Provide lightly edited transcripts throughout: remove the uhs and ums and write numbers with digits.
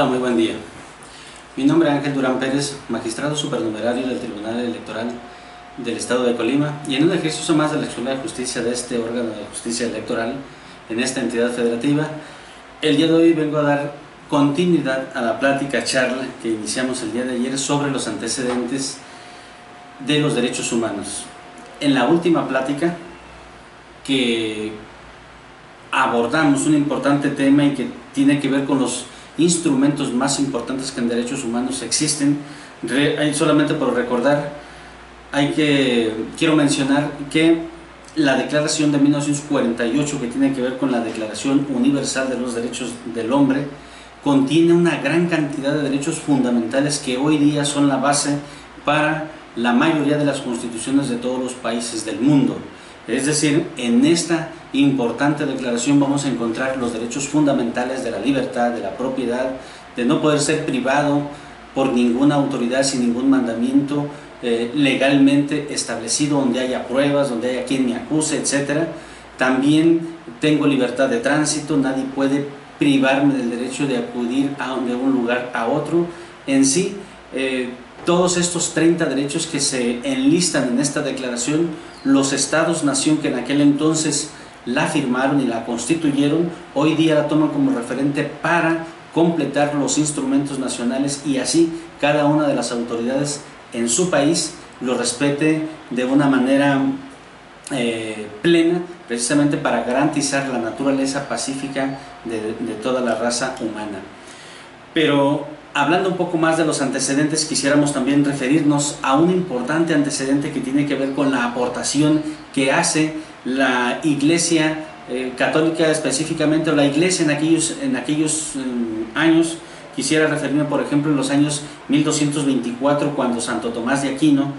Hola, muy buen día. Mi nombre es Ángel Durán Pérez, magistrado supernumerario del Tribunal Electoral del Estado de Colima, y en un ejercicio más de la Escuela de Justicia de este órgano de justicia electoral en esta entidad federativa, el día de hoy vengo a dar continuidad a la plática charla que iniciamos el día de ayer sobre los antecedentes de los derechos humanos. En la última plática que abordamos un importante tema y que tiene que ver con los instrumentos más importantes que en derechos humanos existen. Solamente por recordar, quiero mencionar que la Declaración de 1948, que tiene que ver con la Declaración Universal de los Derechos del Hombre, contiene una gran cantidad de derechos fundamentales que hoy día son la base para la mayoría de las constituciones de todos los países del mundo. Es decir, en esta importante declaración vamos a encontrar los derechos fundamentales de la libertad, de la propiedad, de no poder ser privado por ninguna autoridad sin ningún mandamiento legalmente establecido, donde haya pruebas, donde haya quien me acuse, etc. También tengo libertad de tránsito, nadie puede privarme del derecho de acudir de un lugar a otro. En sí, todos estos 30 derechos que se enlistan en esta declaración, los estados-nación que en aquel entonces la firmaron y la constituyeron, hoy día la toman como referente para completar los instrumentos nacionales, y así cada una de las autoridades en su país lo respete de una manera plena, precisamente para garantizar la naturaleza pacífica de toda la raza humana. Pero hablando un poco más de los antecedentes, quisiéramos también referirnos a un importante antecedente que tiene que ver con la aportación que hace la Iglesia católica, específicamente, o la Iglesia en aquellos años. Quisiera referirme, por ejemplo, en los años 1224, cuando Santo Tomás de Aquino,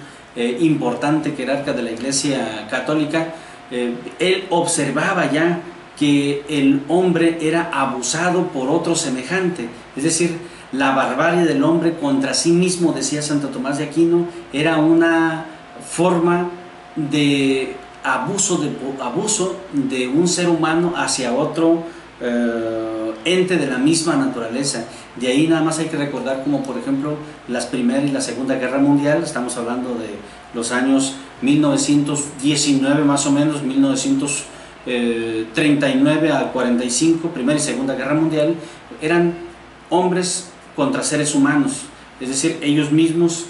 importante jerarca de la Iglesia católica, él observaba ya que el hombre era abusado por otro semejante, es decir, la barbarie del hombre contra sí mismo, decía Santo Tomás de Aquino, era una forma de abuso de un ser humano hacia otro ente de la misma naturaleza. De ahí nada más hay que recordar como, por ejemplo, las Primera y la Segunda Guerra Mundial. Estamos hablando de los años 1919 más o menos, 1939 al 45, Primera y Segunda Guerra Mundial. Eran hombres contra seres humanos, es decir, ellos mismos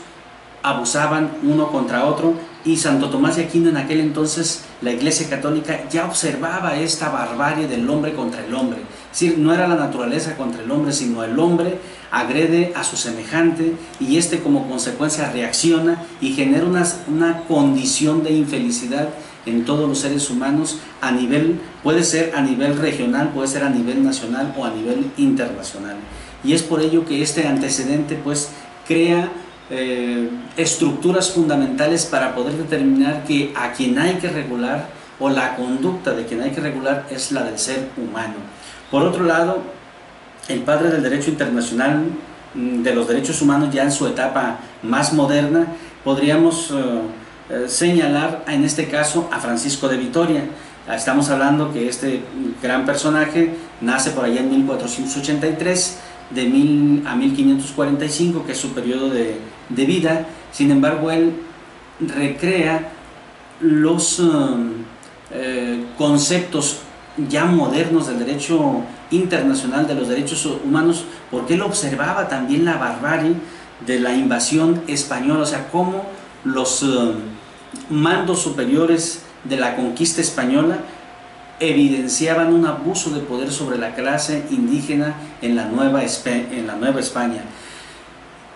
abusaban uno contra otro, y Santo Tomás de Aquino, en aquel entonces la Iglesia Católica ya observaba esta barbarie del hombre contra el hombre. Es decir, no era la naturaleza contra el hombre, sino el hombre agrede a su semejante, y este como consecuencia reacciona y genera una condición de infelicidad en todos los seres humanos a nivel, puede ser a nivel regional, puede ser a nivel nacional o a nivel internacional. Y es por ello que este antecedente pues crea estructuras fundamentales para poder determinar que a quien hay que regular, o la conducta de quien hay que regular, es la del ser humano. Por otro lado, el padre del derecho internacional de los derechos humanos, ya en su etapa más moderna, podríamos señalar en este caso a Francisco de Vitoria. Estamos hablando que este gran personaje nace por allá en 1483, de 1000 a 1545, que es su periodo de vida. Sin embargo, él recrea los conceptos ya modernos del derecho internacional de los derechos humanos, porque él observaba también la barbarie de la invasión española, o sea, cómo los mandos superiores de la conquista española evidenciaban un abuso de poder sobre la clase indígena en la Nueva España.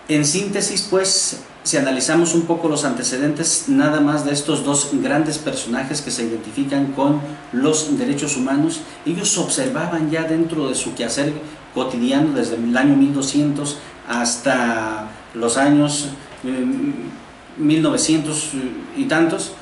En síntesis, pues, si analizamos un poco los antecedentes nada más de estos dos grandes personajes que se identifican con los derechos humanos, ellos observaban ya dentro de su quehacer cotidiano, desde el año 1200 hasta los años 1900 y tantos,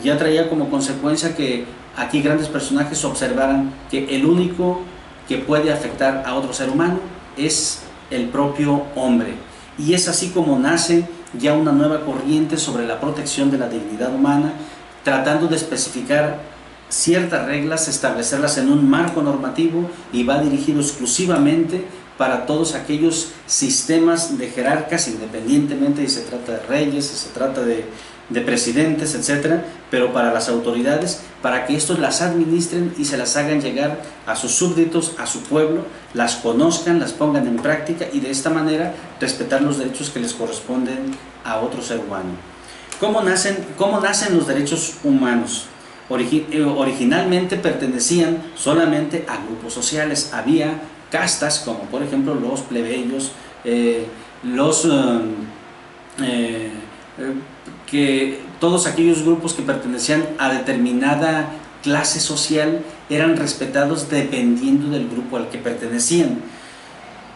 ya traía como consecuencia que aquí grandes personajes observaran que el único que puede afectar a otro ser humano es el propio hombre. Y es así como nace ya una nueva corriente sobre la protección de la dignidad humana, tratando de especificar ciertas reglas, establecerlas en un marco normativo, y va dirigido exclusivamente para todos aquellos sistemas de jerarcas, independientemente si se trata de reyes, si se trata de presidentes, etcétera, pero para las autoridades, para que estos las administren y se las hagan llegar a sus súbditos, a su pueblo, las conozcan, las pongan en práctica y de esta manera respetar los derechos que les corresponden a otro ser humano. ¿Cómo nacen los derechos humanos? Originalmente pertenecían solamente a grupos sociales. Había castas como por ejemplo los plebeyos, que todos aquellos grupos que pertenecían a determinada clase social eran respetados dependiendo del grupo al que pertenecían.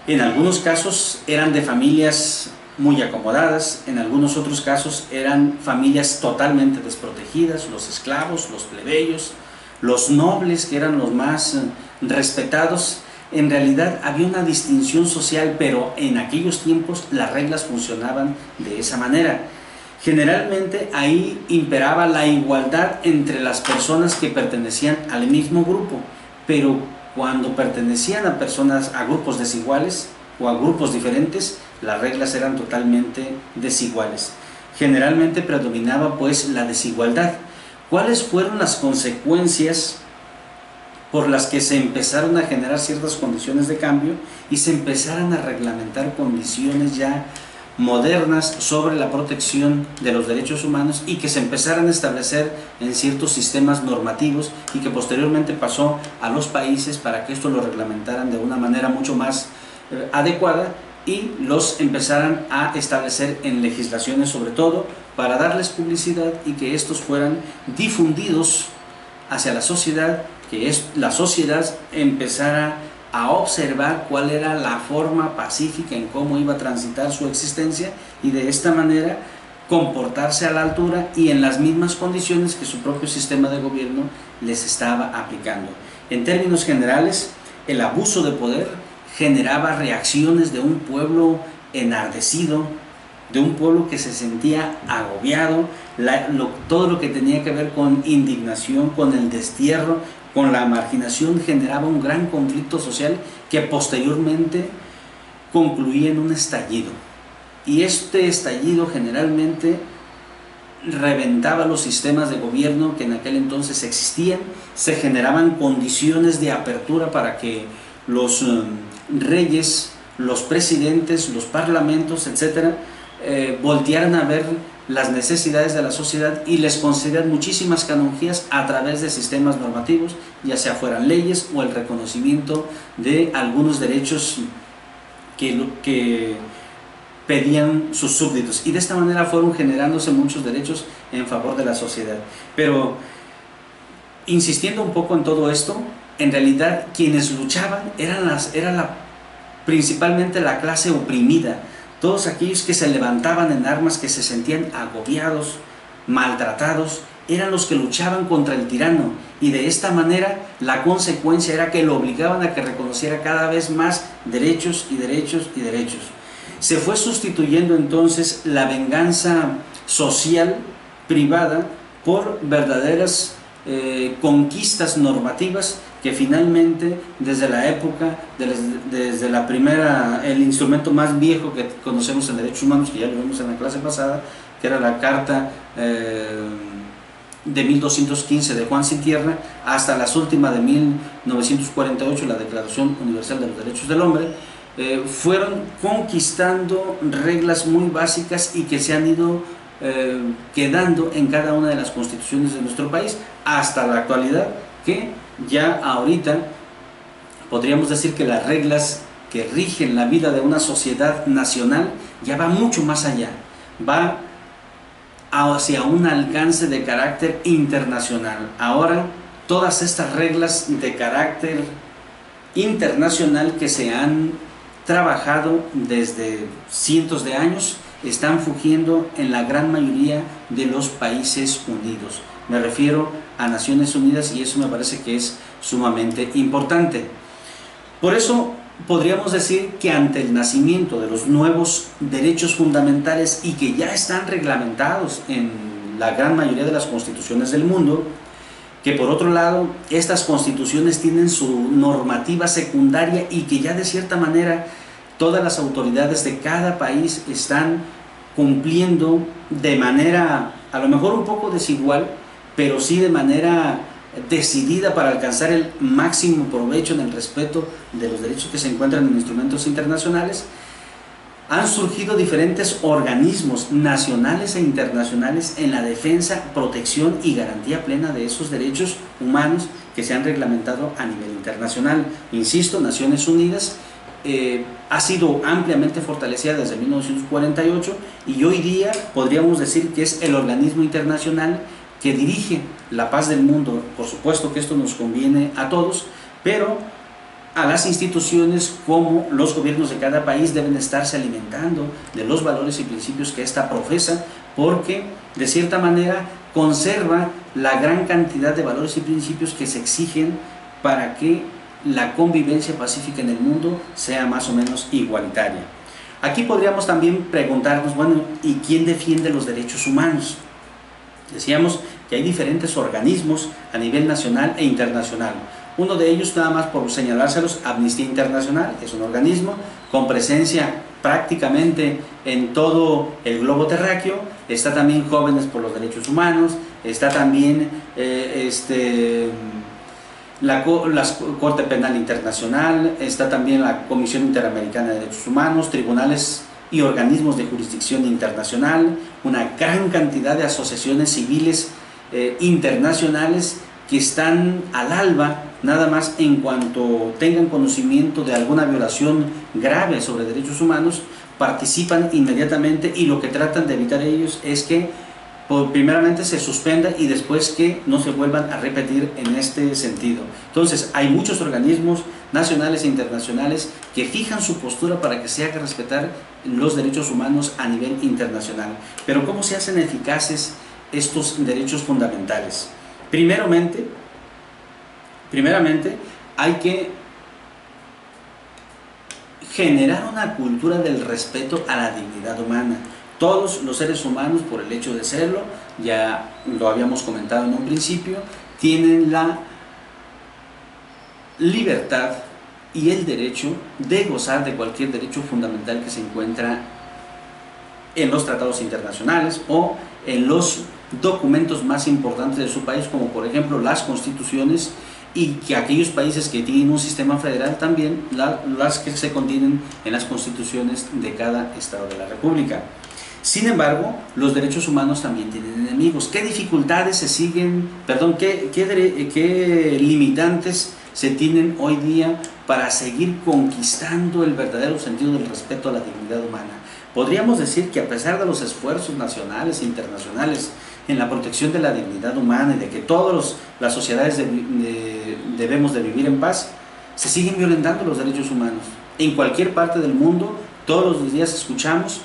En algunos casos eran de familias muy acomodadas, en algunos otros casos eran familias totalmente desprotegidas, los esclavos, los plebeyos, los nobles, que eran los más respetados. En realidad había una distinción social, pero en aquellos tiempos las reglas funcionaban de esa manera. Generalmente ahí imperaba la igualdad entre las personas que pertenecían al mismo grupo, pero cuando pertenecían a grupos desiguales o a grupos diferentes, las reglas eran totalmente desiguales. Generalmente predominaba pues la desigualdad. ¿Cuáles fueron las consecuencias por las que se empezaron a generar ciertas condiciones de cambio y se empezaron a reglamentar condiciones ya modernas sobre la protección de los derechos humanos y que se empezaran a establecer en ciertos sistemas normativos y que posteriormente pasó a los países para que esto lo reglamentaran de una manera mucho más adecuada y los empezaran a establecer en legislaciones, sobre todo para darles publicidad y que estos fueran difundidos hacia la sociedad, que la sociedad empezara a observar cuál era la forma pacífica en cómo iba a transitar su existencia y de esta manera comportarse a la altura y en las mismas condiciones que su propio sistema de gobierno les estaba aplicando. En términos generales, el abuso de poder generaba reacciones de un pueblo enardecido, de un pueblo que se sentía agobiado, todo lo que tenía que ver con indignación, con el destierro, con la marginación, generaba un gran conflicto social que posteriormente concluía en un estallido. Y este estallido generalmente reventaba los sistemas de gobierno que en aquel entonces existían, se generaban condiciones de apertura para que los reyes, los presidentes, los parlamentos, etcétera, voltearan a ver las necesidades de la sociedad y les concedían muchísimas canonjías a través de sistemas normativos, ya sea fueran leyes o el reconocimiento de algunos derechos que pedían sus súbditos, y de esta manera fueron generándose muchos derechos en favor de la sociedad. Pero insistiendo un poco en todo esto, en realidad quienes luchaban principalmente la clase oprimida, todos aquellos que se levantaban en armas, que se sentían agobiados, maltratados, eran los que luchaban contra el tirano, y de esta manera la consecuencia era que lo obligaban a que reconociera cada vez más derechos y derechos y derechos. Se fue sustituyendo entonces la venganza social privada por verdaderas conquistas normativas que finalmente desde la época, desde la primera, el instrumento más viejo que conocemos en derechos humanos, que ya lo vimos en la clase pasada, que era la Carta de 1215 de Juan Sin Tierra, hasta las últimas de 1948, la Declaración Universal de los Derechos del Hombre, fueron conquistando reglas muy básicas y que se han ido quedando en cada una de las constituciones de nuestro país hasta la actualidad, que ya ahorita podríamos decir que las reglas que rigen la vida de una sociedad nacional ya va mucho más allá, va hacia un alcance de carácter internacional. Ahora todas estas reglas de carácter internacional que se han trabajado desde cientos de años están fugiendo en la gran mayoría de los países unidos. Me refiero a Naciones Unidas, y eso me parece que es sumamente importante. Por eso podríamos decir que ante el nacimiento de los nuevos derechos fundamentales y que ya están reglamentados en la gran mayoría de las constituciones del mundo, que por otro lado estas constituciones tienen su normativa secundaria y que ya de cierta manera todas las autoridades de cada país están cumpliendo de manera a lo mejor un poco desigual, pero sí de manera decidida para alcanzar el máximo provecho en el respeto de los derechos que se encuentran en instrumentos internacionales. Han surgido diferentes organismos nacionales e internacionales en la defensa, protección y garantía plena de esos derechos humanos que se han reglamentado a nivel internacional. Insisto, Naciones Unidas ha sido ampliamente fortalecida desde 1948 y hoy día podríamos decir que es el organismo internacional que dirige la paz del mundo. Por supuesto que esto nos conviene a todos, pero a las instituciones como los gobiernos de cada país deben estarse alimentando de los valores y principios que ésta profesa, porque de cierta manera conserva la gran cantidad de valores y principios que se exigen para que la convivencia pacífica en el mundo sea más o menos igualitaria. Aquí podríamos también preguntarnos, bueno, ¿y quién defiende los derechos humanos? Decíamos que hay diferentes organismos a nivel nacional e internacional. Uno de ellos, nada más por señalárselos, Amnistía Internacional, que es un organismo con presencia prácticamente en todo el globo terráqueo. Está también Jóvenes por los Derechos Humanos, está también la Corte Penal Internacional, está también la Comisión Interamericana de Derechos Humanos, tribunales y organismos de jurisdicción internacional, una gran cantidad de asociaciones civiles internacionales que están al alba, nada más en cuanto tengan conocimiento de alguna violación grave sobre derechos humanos, participan inmediatamente, y lo que tratan de evitar ellos es que primeramente se suspenda y después que no se vuelvan a repetir en este sentido. Entonces hay muchos organismos nacionales e internacionales que fijan su postura para que se haga respetar los derechos humanos a nivel internacional. Pero ¿cómo se hacen eficaces estos derechos fundamentales? Primeramente hay que generar una cultura del respeto a la dignidad humana. Todos los seres humanos, por el hecho de serlo, ya lo habíamos comentado en un principio, tienen la libertad y el derecho de gozar de cualquier derecho fundamental que se encuentra en los tratados internacionales o en los documentos más importantes de su país, como por ejemplo las constituciones, y que aquellos países que tienen un sistema federal también las que se contienen en las constituciones de cada estado de la república. Sin embargo, los derechos humanos también tienen enemigos. ¿Qué dificultades se siguen, qué limitantes se tienen hoy día para seguir conquistando el verdadero sentido del respeto a la dignidad humana? Podríamos decir que a pesar de los esfuerzos nacionales e internacionales en la protección de la dignidad humana y de que todas las sociedades debemos de vivir en paz, se siguen violentando los derechos humanos. En cualquier parte del mundo, todos los días escuchamos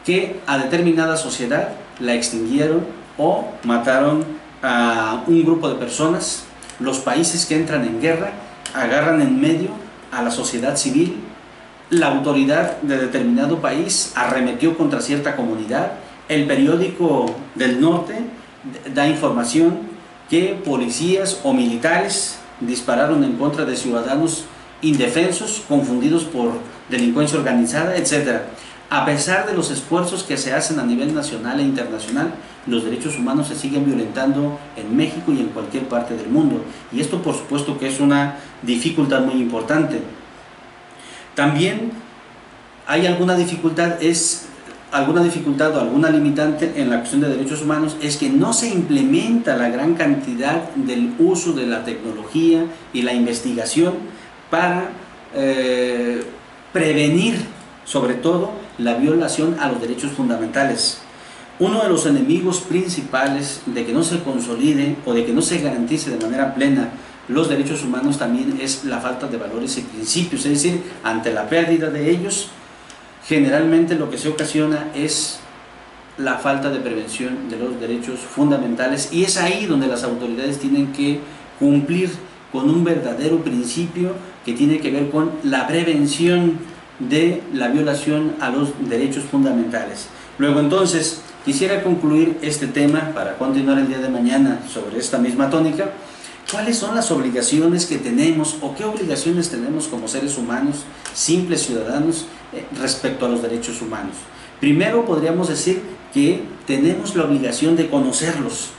que a determinada sociedad la extinguieron o mataron a un grupo de personas. Los países que entran en guerra agarran en medio a la sociedad civil. La autoridad de determinado país arremetió contra cierta comunidad. El periódico del norte da información que policías o militares dispararon en contra de ciudadanos indefensos, confundidos por delincuencia organizada, etc. A pesar de los esfuerzos que se hacen a nivel nacional e internacional, los derechos humanos se siguen violentando en México y en cualquier parte del mundo. Y esto, por supuesto, que es una dificultad muy importante. También hay alguna dificultad o alguna limitante en la cuestión de derechos humanos, es que no se implementa la gran cantidad del uso de la tecnología y la investigación para prevenir, sobre todo, la violación a los derechos fundamentales. Uno de los enemigos principales de que no se consolide o de que no se garantice de manera plena los derechos humanos también es la falta de valores y principios, es decir, ante la pérdida de ellos, generalmente lo que se ocasiona es la falta de prevención de los derechos fundamentales, y es ahí donde las autoridades tienen que cumplir con un verdadero principio que tiene que ver con la prevención de la violación a los derechos fundamentales. Luego, entonces, Quisiera concluir este tema para continuar el día de mañana sobre esta misma tónica. ¿Cuáles son las obligaciones que tenemos o qué obligaciones tenemos como seres humanos, simples ciudadanos, respecto a los derechos humanos? Primero podríamos decir que tenemos la obligación de conocerlos.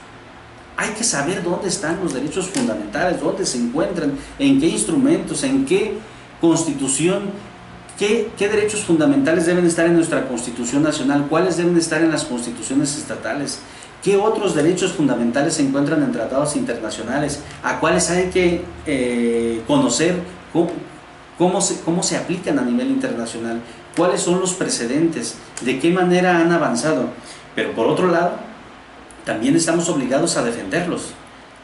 Hay que saber dónde están los derechos fundamentales, dónde se encuentran, en qué instrumentos, en qué constitución, qué derechos fundamentales deben estar en nuestra Constitución Nacional, cuáles deben estar en las constituciones estatales, qué otros derechos fundamentales se encuentran en tratados internacionales, a cuáles hay que conocer cómo se aplican a nivel internacional, cuáles son los precedentes, de qué manera han avanzado. Pero por otro lado, también estamos obligados a defenderlos.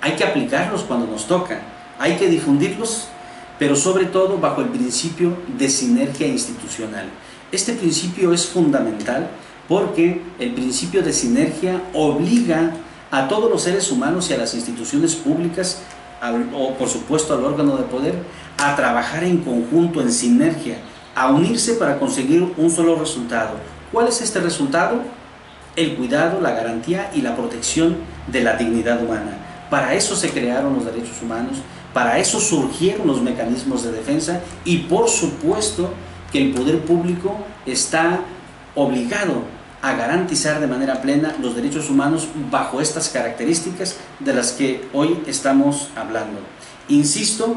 Hay que aplicarlos cuando nos toca, hay que difundirlos, pero sobre todo bajo el principio de sinergia institucional. Este principio es fundamental porque el principio de sinergia obliga a todos los seres humanos y a las instituciones públicas, o por supuesto al órgano de poder, a trabajar en conjunto, en sinergia, a unirse para conseguir un solo resultado. ¿Cuál es este resultado? El cuidado, la garantía y la protección de la dignidad humana. Para eso se crearon los derechos humanos, para eso surgieron los mecanismos de defensa y por supuesto que el poder público está obligado a garantizar de manera plena los derechos humanos bajo estas características de las que hoy estamos hablando. Insisto,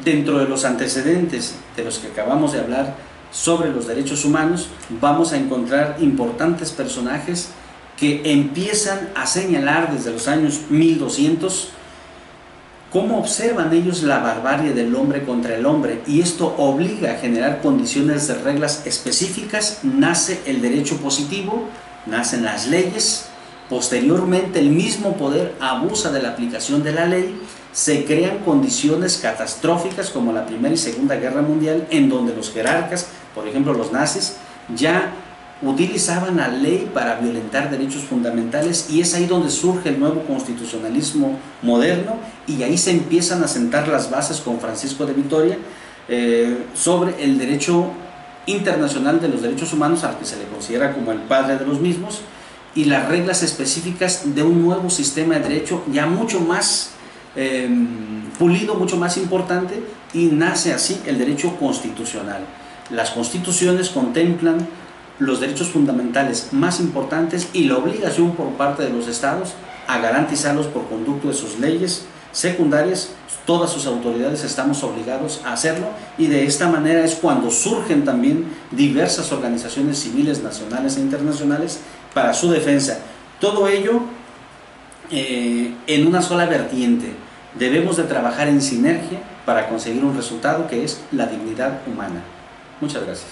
dentro de los antecedentes de los que acabamos de hablar sobre los derechos humanos, vamos a encontrar importantes personajes que empiezan a señalar desde los años 1200 cómo observan ellos la barbarie del hombre contra el hombre, y esto obliga a generar condiciones de reglas específicas. Nace el derecho positivo, nacen las leyes, posteriormente el mismo poder abusa de la aplicación de la ley, se crean condiciones catastróficas como la Primera y Segunda Guerra Mundial, en donde los jerarcas, por ejemplo los nazis, ya utilizaban la ley para violentar derechos fundamentales, y es ahí donde surge el nuevo constitucionalismo moderno, y ahí se empiezan a sentar las bases con Francisco de Vitoria sobre el derecho internacional de los derechos humanos, al que se le considera como el padre de los mismos, y las reglas específicas de un nuevo sistema de derecho ya mucho más pulido, mucho más importante, y nace así el derecho constitucional. Las constituciones contemplan los derechos fundamentales más importantes y la obligación por parte de los estados a garantizarlos por conducto de sus leyes secundarias. Todas sus autoridades estamos obligados a hacerlo, y de esta manera es cuando surgen también diversas organizaciones civiles nacionales e internacionales para su defensa. Todo ello en una sola vertiente. Debemos de trabajar en sinergia para conseguir un resultado que es la dignidad humana. Muchas gracias.